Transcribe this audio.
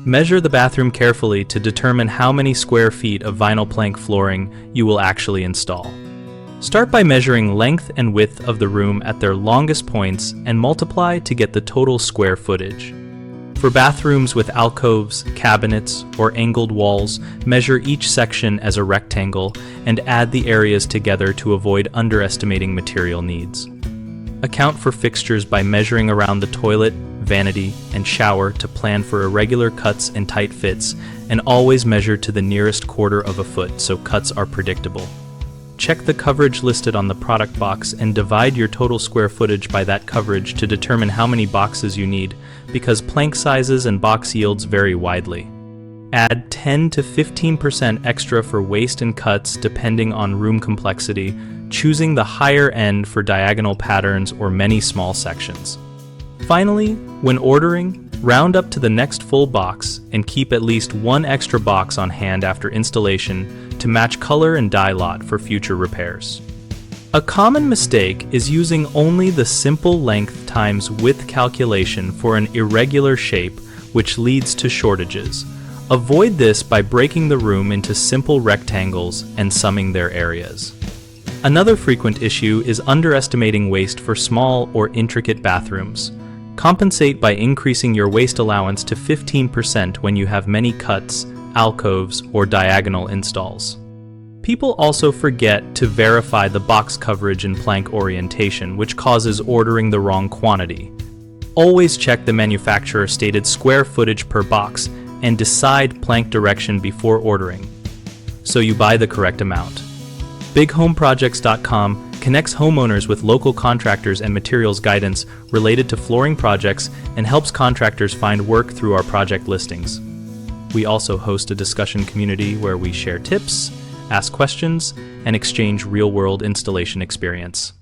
Measure the bathroom carefully to determine how many square feet of vinyl plank flooring you will actually install. Start by measuring length and width of the room at their longest points and multiply to get the total square footage. For bathrooms with alcoves, cabinets, or angled walls, measure each section as a rectangle and add the areas together to avoid underestimating material needs. Account for fixtures by measuring around the toilet, vanity, and shower to plan for irregular cuts and tight fits, and always measure to the nearest quarter of a foot so cuts are predictable. Check the coverage listed on the product box and divide your total square footage by that coverage to determine how many boxes you need, because plank sizes and box yields vary widely. Add 10 to 15% extra for waste and cuts depending on room complexity, choosing the higher end for diagonal patterns or many small sections. Finally, when ordering, round up to the next full box and keep at least one extra box on hand after installation to match color and dye lot for future repairs. A common mistake is using only the simple length times width calculation for an irregular shape, which leads to shortages. Avoid this by breaking the room into simple rectangles and summing their areas. Another frequent issue is underestimating waste for small or intricate bathrooms. Compensate by increasing your waste allowance to 15% when you have many cuts, alcoves, or diagonal installs. People also forget to verify the box coverage and plank orientation, which causes ordering the wrong quantity. Always check the manufacturer stated square footage per box and decide plank direction before ordering, so you buy the correct amount. BigHomeProjects.com connects homeowners with local contractors and materials guidance related to flooring projects and helps contractors find work through our project listings. We also host a discussion community where we share tips, ask questions, and exchange real-world installation experience.